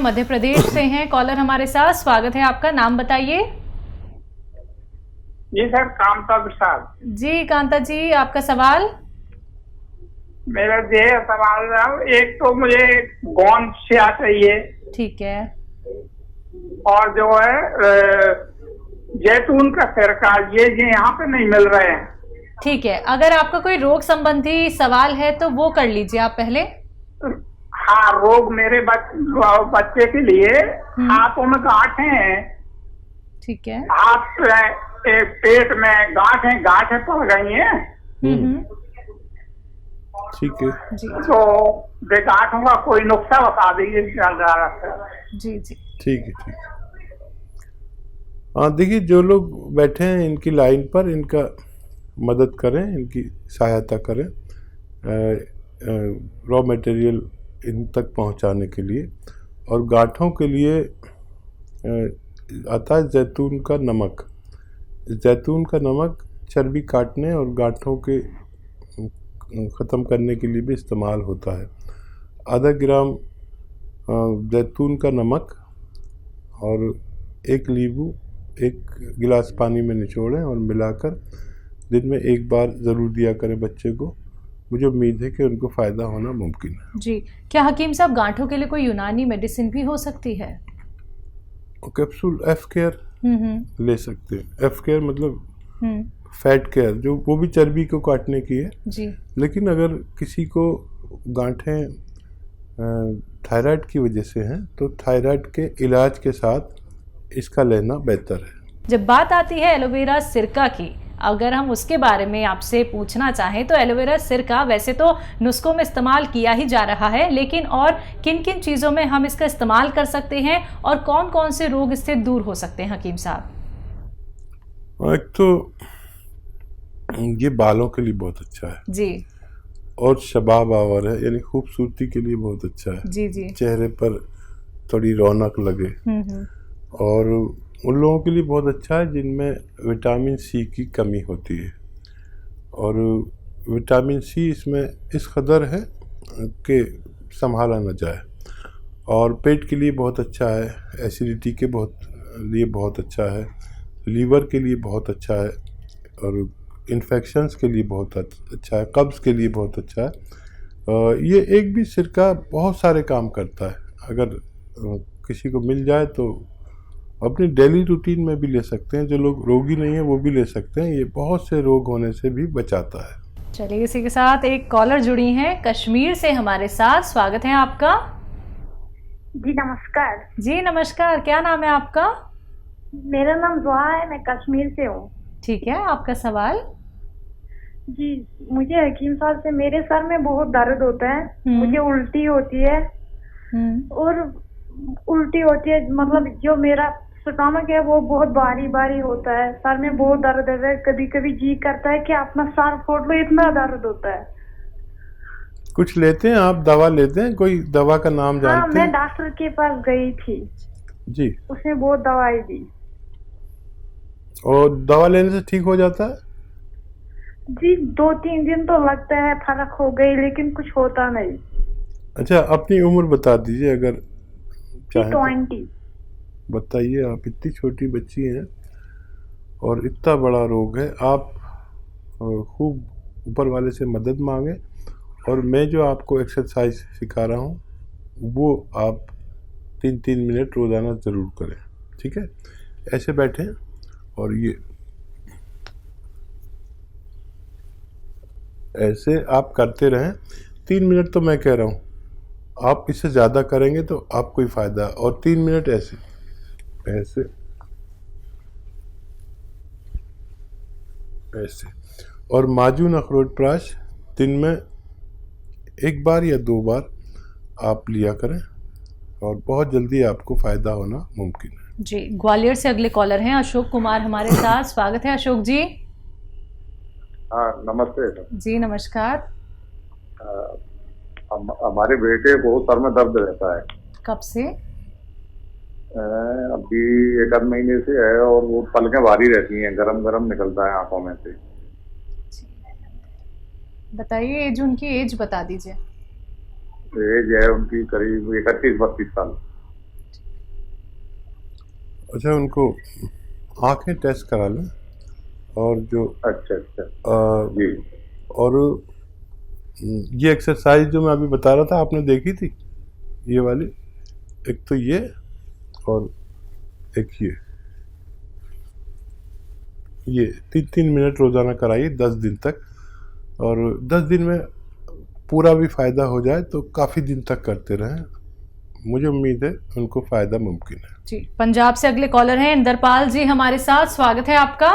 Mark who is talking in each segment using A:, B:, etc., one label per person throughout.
A: मध्य प्रदेश से हैं कॉलर हमारे साथ। स्वागत है आपका, नाम बताइए।
B: जी सर, कांता प्रसाद।
A: जी कांता जी, आपका सवाल।
B: मेरा ये सवाल है, एक तो मुझे गोंद स्याह चाहिए,
A: ठीक है।
B: और जो है जैतून का सिरका, ये यहाँ पे नहीं मिल रहे हैं।
A: ठीक है, अगर आपका कोई रोग संबंधी सवाल है तो वो कर लीजिए आप पहले।
B: हाँ, रोग मेरे बच्चे के लिए हाथों में गांठें हैं।
A: ठीक है।
B: हाथ पेट में गांठें पड़ गई हैं।
C: ठीक है
A: जी
B: तो गांठों का कोई नुस्खा बता दीजिए।
A: जी जी
C: ठीक है। हाँ देखिए, जो लोग बैठे हैं इनकी लाइन पर, इनका मदद करें, इनकी सहायता करें रॉ मटेरियल इन तक पहुंचाने के लिए। और गांठों के लिए आता है जैतून का नमक। जैतून का नमक चर्बी काटने और गांठों के ख़त्म करने के लिए भी इस्तेमाल होता है। आधा ग्राम जैतून का नमक और एक नींबू एक गिलास पानी में निचोड़ें और मिलाकर दिन में एक बार ज़रूर दिया करें बच्चे को। मुझे उम्मीद है कि उनको फ़ायदा होना मुमकिन है।
A: जी, क्या हकीम साहब गांठों के लिए कोई यूनानी मेडिसिन भी हो सकती है?
C: कैप्सूल एफ केयर ले सकते हैं। एफ केयर मतलब फैट केयर, जो वो भी चर्बी को काटने की है
A: जी।
C: लेकिन अगर किसी को गांठें थायराइड की वजह से हैं तो थायराइड के इलाज के साथ इसका लेना बेहतर है।
A: जब बात आती है एलोवेरा सिरका की, अगर हम उसके बारे में आपसे पूछना चाहें तो एलोवेरा सिरका वैसे तो नुस्खों में इस्तेमाल किया ही जा रहा है, लेकिन और किन किन चीज़ों में हम इसका इस्तेमाल कर सकते हैं और कौन कौन से रोग इससे दूर हो सकते हैं हकीम साहब?
C: एक तो ये बालों के लिए बहुत अच्छा है
A: जी।
C: और शबाब आवर है, यानी खूबसूरती के लिए बहुत अच्छा है।
A: जी जी।
C: चेहरे पर थोड़ी रौनक लगे। और उन लोगों के लिए बहुत अच्छा है जिनमें विटामिन सी की कमी होती है। और विटामिन सी इसमें इस कदर है कि संभाला न जाए। और पेट के लिए बहुत अच्छा है, एसिडिटी के लिए बहुत अच्छा है, लीवर के लिए बहुत अच्छा है, और इन्फेक्शंस के लिए बहुत अच्छा है, कब्ज़ के लिए बहुत अच्छा है। ये एक भी सिरका बहुत सारे काम करता है। अगर किसी को मिल जाए तो अपनी डेली रूटीन में भी ले सकते हैं। जो लोग रोगी नहीं है वो भी ले सकते हैं। ये बहुत से रोग होने से भी बचाता है।
A: चलिए, इसी के साथ एक कॉलर जुड़ी हैं कश्मीर से हमारे साथ। स्वागत है आपका।
D: जी नमस्कार।
A: जी नमस्कार, क्या नाम है आपका?
D: मेरा नाम जुहा है, मैं कश्मीर से हूँ।
A: ठीक है, आपका सवाल।
D: जी, मुझे हकीम साहब से, मेरे सर में बहुत दर्द होता है, मुझे उल्टी होती है और उल्टी होती है, मतलब जो मेरा स्टमक है वो बहुत भारी भारी होता है, सर में बहुत दर्द है। कभी कभी जी करता है कि अपना सर फोड़ लो, इतना दर्द होता है।
C: कुछ लेते हैं आप, दवा लेते हैं? कोई दवा का नाम जानते हैं?
D: हाँ, मैं डॉक्टर के पास गई थी
C: जी,
D: उसने बहुत दवाई दी।
C: और दवा लेने से ठीक हो जाता है?
D: जी 2-3 दिन तो लगता है फर्क हो गई, लेकिन कुछ होता नहीं।
C: अच्छा, अपनी उम्र बता दीजिए अगर चाहें।
D: 20।
C: बताइए, आप इतनी छोटी बच्ची हैं और इतना बड़ा रोग है। आप खूब ऊपर वाले से मदद मांगें, और मैं जो आपको एक्सरसाइज सिखा रहा हूँ वो आप 3-3 मिनट रोज़ाना ज़रूर करें। ठीक है, ऐसे बैठें और ये ऐसे आप करते रहें। 3 मिनट तो मैं कह रहा हूँ, आप इससे ज़्यादा करेंगे तो आपको ही फ़ायदा। और 3 मिनट ऐसे ऐसे ऐसे। और माजून अखरोट प्राश दिन में 1 बार या 2 बार आप लिया करें, और बहुत जल्दी आपको फ़ायदा होना मुमकिन है।
A: जी, ग्वालियर से अगले कॉलर हैं अशोक कुमार हमारे साथ। स्वागत है अशोक जी।
E: हाँ नमस्ते।
A: जी नमस्कार।
E: हमारे बेटे को सर में दर्द रहता है।
A: कब से?
E: अभी 1 महीने से है, और वो पलकें भारी रहती हैं, गरम गरम निकलता है आंखों में से।
A: बताइए एज, उनकी एज बता दीजिए।
E: एज है उनकी करीब 31-32 साल।
C: अच्छा, उनको आंखें टेस्ट करा लें और जो
E: अच्छा जी।
C: और ये एक्सरसाइज जो मैं अभी बता रहा था आपने देखी थी, ये वाली, एक तो ये और एक ये 3-3 मिनट रोज़ाना कराइए 10 दिन तक, और 10 दिन में पूरा भी फ़ायदा हो जाए तो काफ़ी दिन तक करते रहें, मुझे उम्मीद है उनको फ़ायदा मुमकिन है।
A: जी, पंजाब से अगले कॉलर हैं इंदरपाल जी हमारे साथ, स्वागत है आपका।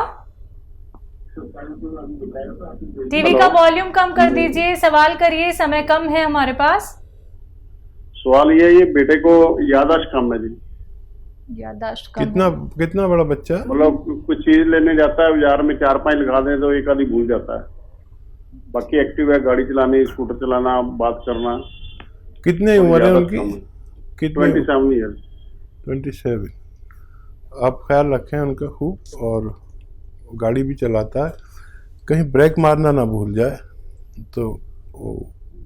A: टीवी का वॉल्यूम कम कर दीजिए, सवाल करिए, समय कम है हमारे पास।
F: सवाल ये बेटे को याददाश्त कम है जी।
A: याददाश्त कम
C: कितना बड़ा बच्चा है?
F: मतलब कुछ चीज लेने जाता है बाजार में, 4-5 लगा दें तो एक आधी भूल जाता है, बाकी एक्टिव है, गाड़ी चलानी, स्कूटर चलाना, बात करना।
C: कितने उम्र है उनकी?
F: 27 ईयर।
C: 27। आप ख्याल रखें उनका खूब, और गाड़ी भी चलाता है, कहीं ब्रेक मारना ना भूल जाए तो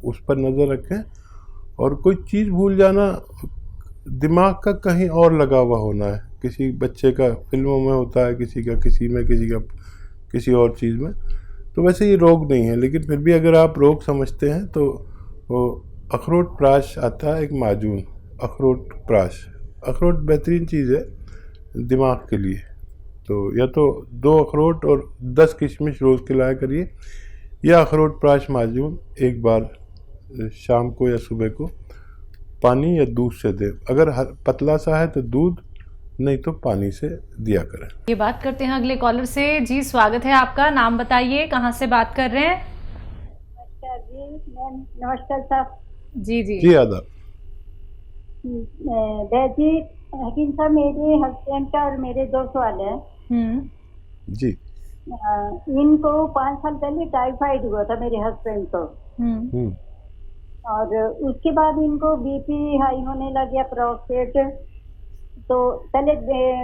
C: उस पर नज़र रखें, और कोई चीज़ भूल जाना दिमाग का कहीं और लगा हुआ होना है, किसी बच्चे का फिल्मों में होता है, किसी का किसी में, किसी का किसी और चीज़ में, तो वैसे ये रोग नहीं है, लेकिन फिर भी अगर आप रोग समझते हैं तो वो अखरोट प्राश आता है, एक माजून अखरोट प्राश, अखरोट बेहतरीन चीज़ है दिमाग के लिए, तो या तो 2 अखरोट और 10 किशमिश रोज़ खिलाया करिए, या अखरोट प्राश माजून एक बार शाम को या सुबह को पानी या दूध से दें, अगर पतला सा है तो दूध, नहीं तो पानी से दिया करें।
A: ये बात करते हैं अगले कॉलर से। जी स्वागत है आपका, नाम बताइए, कहाँ से बात कर रहे हैं?
G: नमस्कार जी मैम। नमस्कार साहब।
C: जी आदाब।
G: जी हकीम साहब, मेरे हस्बैंड का और मेरे 2 सवाल हैं
C: जी।
G: इनको 5 साल पहले टाइफाइड हुआ था मेरे हस्बैंड को, और उसके बाद इनको बीपी हाई होने लग गया, प्रोस्टेट, तो पहले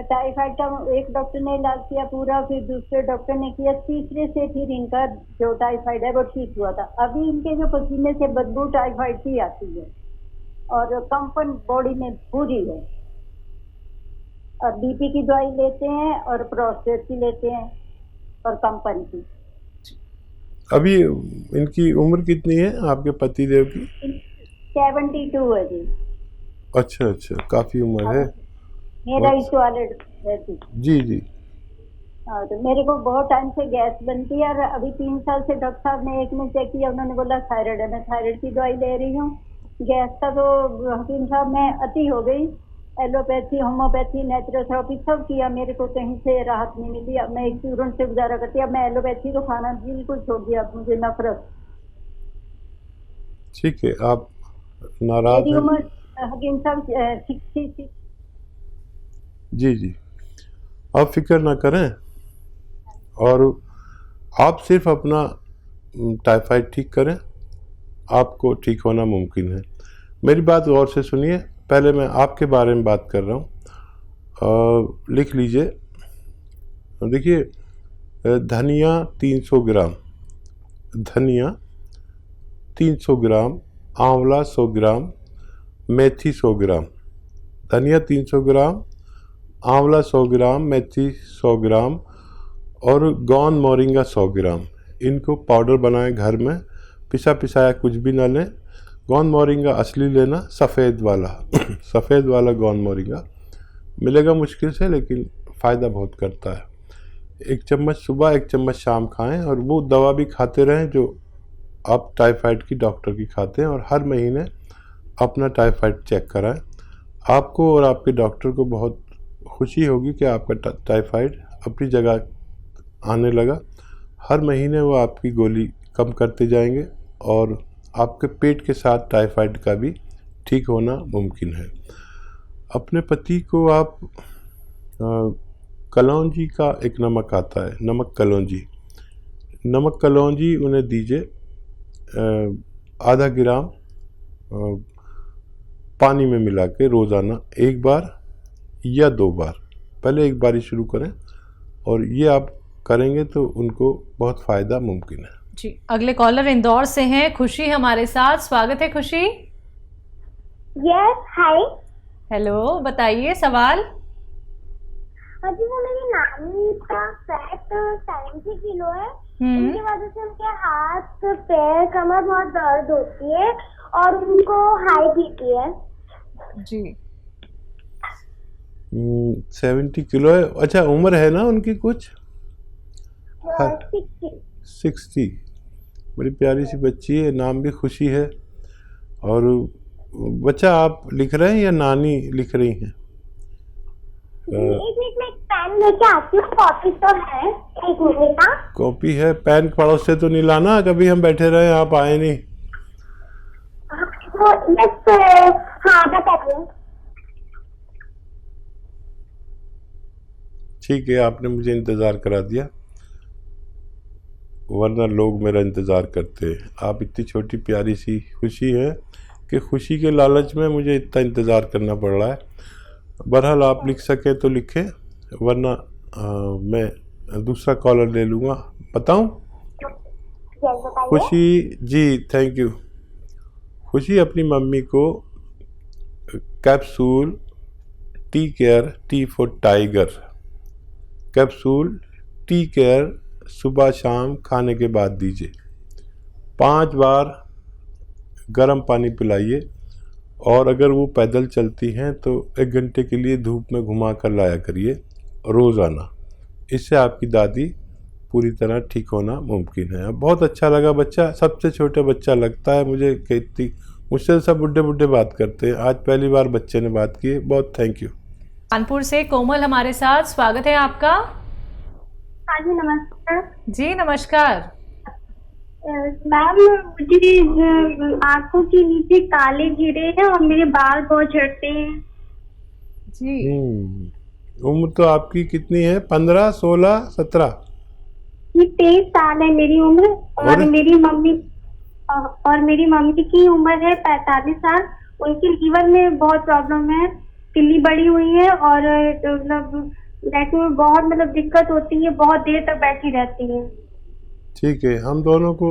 G: टाइफाइड का एक डॉक्टर ने इलाज किया पूरा, फिर दूसरे डॉक्टर ने किया, तीसरे से फिर इनका जो टाइफाइड है वो ठीक हुआ था। अभी इनके जो पसीने से बदबू टाइफाइड की आती है और कंपन बॉडी में पूरी है, और बीपी की दवाई लेते हैं और प्रोस्टेट की लेते हैं और कंपन की।
C: अभी इनकी उम्र कितनी है आपके पतिदेव की?
G: 72 है जी।
C: अच्छा, काफी उम्र है।
G: मेरा इस वाले
C: जी।
G: हाँ, तो मेरे को बहुत टाइम से गैस बनती है, और अभी 3 साल से डॉक्टर साहब ने एक ने चेक किया, उन्होंने बोला थायराइड है, मैं थायराइड की दवाई ले रही हूँ। गैस का तो हकीम साहब मैं अति हो गई, एलोपैथी, होम्योपैथी, नेचुरोपैथी सब किया, मेरे को कहीं से राहत नहीं मिली। अब मैं एक चूरन से गुजारा करती, अब मैं एलोपैथी को खाना बिल्कुल छोड़ दिया, अब मुझे नफरत।
C: ठीक है, आप नाराज
G: मेरी उम्र हकीम साहब 66।
C: जी, आप फिक्र ना करें, और आप सिर्फ अपना टाइफाइड ठीक करें, आपको ठीक होना मुमकिन है। मेरी बात गौर से सुनिए, पहले मैं आपके बारे में बात कर रहा हूँ, लिख लीजिए। देखिए, धनिया 300 ग्राम, धनिया 300 ग्राम, आंवला 100 ग्राम, मेथी 100 ग्राम, धनिया 300 ग्राम, आंवला 100 ग्राम, मेथी 100 ग्राम और गौन मोरिंगा 100 ग्राम, इनको पाउडर बनाएं घर में, पिसा पिसाया कुछ भी ना लें। गौन मोरिंगा असली लेना, सफ़ेद वाला सफ़ेद वाला गौन मोरिंगा मिलेगा मुश्किल से, लेकिन फ़ायदा बहुत करता है। 1 चम्मच सुबह, 1 चम्मच शाम खाएं, और वो दवा भी खाते रहें जो आप टाइफाइड की डॉक्टर की खाते हैं, और हर महीने अपना टाइफाइड चेक कराएं। आपको और आपके डॉक्टर को बहुत खुशी होगी कि आपका टाइफाइड अपनी जगह आने लगा। हर महीने वो आपकी गोली कम करते जाएंगे, और आपके पेट के साथ टाइफाइड का भी ठीक होना मुमकिन है। अपने पति को आप कलौंजी का एक नमक आता है, नमक कलौंजी उन्हें दीजिए, आधा ग्राम पानी में मिला के रोज़ाना 1 बार या 2 बार, पहले 1 बार ही शुरू करें, और ये आप करेंगे तो उनको बहुत फ़ायदा मुमकिन है।
A: जी, अगले कॉलर इंदौर से हैं, खुशी हमारे साथ, स्वागत है खुशी।
H: यस, हाय।
A: हेलो, बताइए सवाल।
H: अजी वो मेरी नानी का फैट 70 किलो है, उनकी वजह से उनके हाथ पैर कमर बहुत दर्द होती है और उनको हाई बीपी है।
A: जी
C: 70 किलो है। अच्छा, उम्र है ना उनकी कुछ? 60। बड़ी प्यारी सी बच्ची है, नाम भी खुशी है। और बच्चा आप लिख रहे हैं या नानी लिख रही हैं?
H: एक मिनट में पेन लेके आती हूँ, कॉपी तो है, एक मिनट का।
C: कॉपी है, पेन पड़ोस से तो नहीं लाना, कभी हम बैठे रहे आप आए नहीं।
H: हाँ बताइए।
C: ठीक है, आपने मुझे इंतज़ार करा दिया, वरना लोग मेरा इंतज़ार करते हैं। आप इतनी छोटी प्यारी सी खुशी है कि खुशी के लालच में मुझे इतना इंतज़ार करना पड़ रहा है। बहरहाल आप लिख सके तो लिखें, वरना मैं दूसरा कॉलर ले लूँगा। बताऊँ? खुशी जी, थैंक यू। खुशी अपनी मम्मी को capsule tea care, T for tiger, capsule tea care सुबह शाम खाने के बाद दीजिए। 5 बार गर्म पानी पिलाइए, और अगर वो पैदल चलती हैं तो 1 घंटे के लिए धूप में घुमा कर लाया करिए रोज़ाना। इससे आपकी दादी पूरी तरह ठीक होना मुमकिन है। बहुत अच्छा लगा बच्चा, सबसे छोटा बच्चा लगता है मुझे कि इतनी, मुझसे सब बुढ़े बुढ़े बात करते हैं, आज पहली बार बच्चे ने बात की है। बहुत थैंक यू।
A: कानपुर से कोमल हमारे साथ, स्वागत है आपका।
H: हाँ जी नमस्कार।
A: जी नमस्कार।
H: मैम मुझे आंखों के नीचे काले गिरे हैं और मेरे बाल बहुत झड़ते हैं।
A: जी
C: उम्र तो आपकी कितनी है? 15, 16, 17?
H: ये 23 साल है मेरी उम्र, और मेरी मम्मी की उम्र है 45 साल। उनकी लीवर में बहुत प्रॉब्लम है, तिल्ली बड़ी हुई है और मतलब बैठने में बहुत मतलब दिक्कत होती है, बहुत देर तक बैठी रहती है।
C: ठीक है, हम दोनों को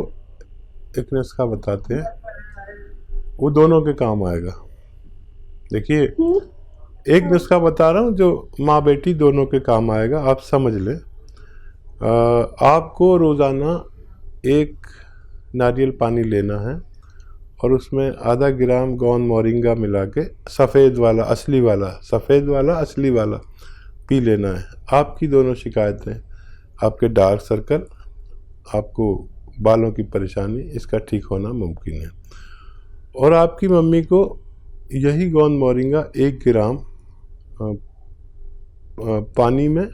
C: एक नुस्खा बताते हैं, वो दोनों के काम आएगा। देखिए, एक नुस्खा बता रहा हूँ जो माँ बेटी दोनों के काम आएगा, आप समझ लें। आपको रोज़ाना 1 नारियल पानी लेना है और उसमें आधा ग्राम गोंद मोरिंगा मिला के, सफ़ेद वाला असली वाला पी लेना है। आपकी दोनों शिकायतें, आपके डार्क सर्कल, आपको बालों की परेशानी, इसका ठीक होना मुमकिन है। और आपकी मम्मी को यही गोंद मोरिंगा 1 ग्राम पानी में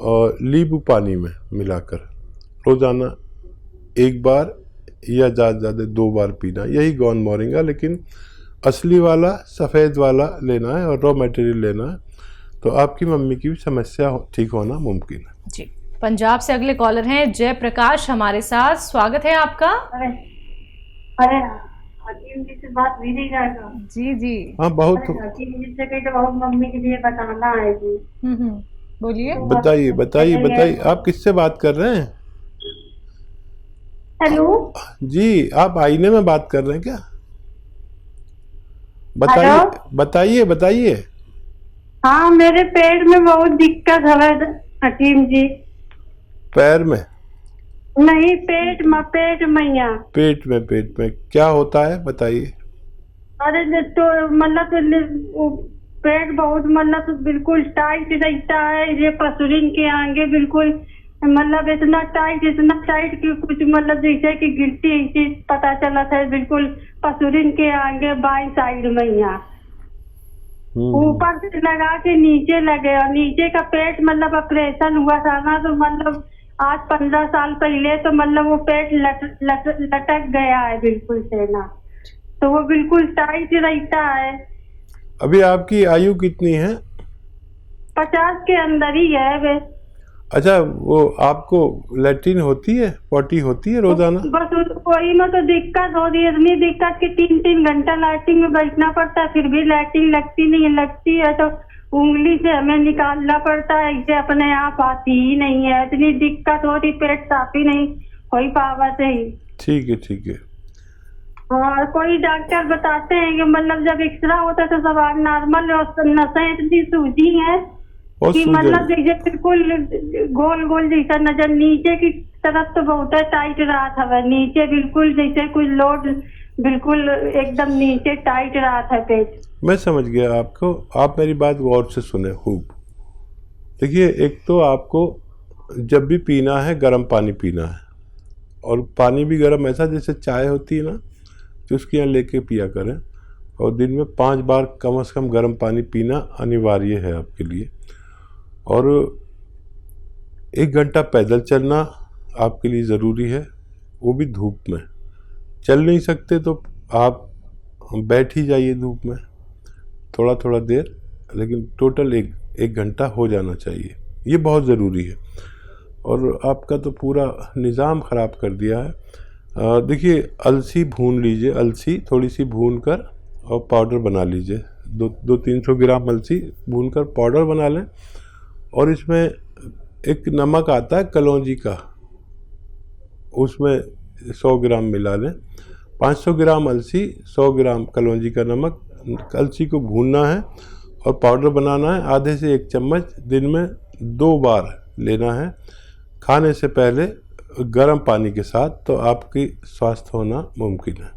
C: और नींबू पानी में मिलाकर रोज़ाना 1 बार या ज़्यादा ज़्यादा 2 बार पीना। यही गोंद मोरिंगा, लेकिन असली वाला सफ़ेद वाला लेना है और रॉ मटेरियल लेना है, तो आपकी मम्मी की भी समस्या ठीक होना मुमकिन है।
A: जी, पंजाब से अगले कॉलर हैं जयप्रकाश हमारे साथ, स्वागत है आपका।
G: अरे हकीम जी से बात भी नहीं करता।
A: जी जी
C: हाँ, बहुत
G: हकीम जी से कही तो बहुत मम्मी के लिए बताना है जी।
A: बोलिए।
C: बताइए आप किससे बात कर रहे हैं?
H: हेलो
C: जी, आप आईने में बात कर रहे हैं क्या? बताइए।
G: हाँ, मेरे पेट में बहुत दिक्कत है हकीम जी।
C: पैर में
G: नहीं, पेट में
C: पेट में क्या होता है बताइए।
G: अरे तो मतलब पेट बहुत मतलब बिल्कुल टाइट रहता है, ये पसुरिन के आगे बिल्कुल मतलब इतना टाइट कि कुछ मतलब जैसे कि गिरती पता चला था, बिल्कुल पसुरिन के आगे बाई साइड में यहाँ ऊपर से लगा के नीचे लगे, और नीचे का पेट मतलब ऑपरेशन हुआ था ना, तो मतलब आज 15 साल पहले तो मतलब वो पेट लटक गया है बिल्कुल से ना, तो वो बिल्कुल टाइट रहता है।
C: अभी आपकी आयु कितनी है?
G: 50 के अंदर ही है वे।
C: अच्छा, वो आपको लैट्रिन होती है, पॉटी होती है रोजाना?
G: बस वही में तो दिक्कत हो रही है, इतनी दिक्कत कि 3-3 घंटा लैट्रिन में बैठना पड़ता है, फिर भी लैट्रिन लगती है तो उंगली से हमें निकालना पड़ता है, इसे अपने आप आती ही नहीं है, इतनी दिक्कत हो रही, पेट साफ ही नहीं कोई पावत है।
C: ठीक है।
G: और कोई डॉक्टर बताते हैं कि मतलब जब एक्सरा होता है तो सब नॉर्मल, नसें इतनी सूजी है
C: और
H: कि मतलब जैसे बिल्कुल गोल गोल जैसा नजर, नीचे की तरफ तो बहुत टाइट रहा था वह, नीचे बिल्कुल जैसे कुछ लोड, बिल्कुल एकदम नीचे टाइट रहा था पेट।
C: मैं समझ गया आपको, आप मेरी बात गौर से सुने खूब। देखिए, एक तो आपको जब भी पीना है गर्म पानी पीना है, और पानी भी गर्म ऐसा जैसे चाय होती है ना, चुस्कियाँ लेके पिया करें, और दिन में 5 बार कम से कम गर्म पानी पीना अनिवार्य है आपके लिए। और 1 घंटा पैदल चलना आपके लिए ज़रूरी है, वो भी धूप में। चल नहीं सकते तो आप बैठ ही जाइए धूप में थोड़ा थोड़ा देर, लेकिन टोटल एक घंटा हो जाना चाहिए, ये बहुत ज़रूरी है। और आपका तो पूरा निज़ाम ख़राब कर दिया है। देखिए, अलसी भून लीजिए, अलसी थोड़ी सी भून कर और पाउडर बना लीजिए, 200-300 ग्राम अलसी भून कर पाउडर बना लें, और इसमें एक नमक आता है कलौंजी का, उसमें 100 ग्राम मिला लें। 500 ग्राम अलसी, 100 ग्राम कलौंजी का नमक, अलसी को भूनना है और पाउडर बनाना है। आधे से 1 चम्मच दिन में 2 बार लेना है, खाने से पहले गर्म पानी के साथ, तो आपकी स्वास्थ्य होना मुमकिन है।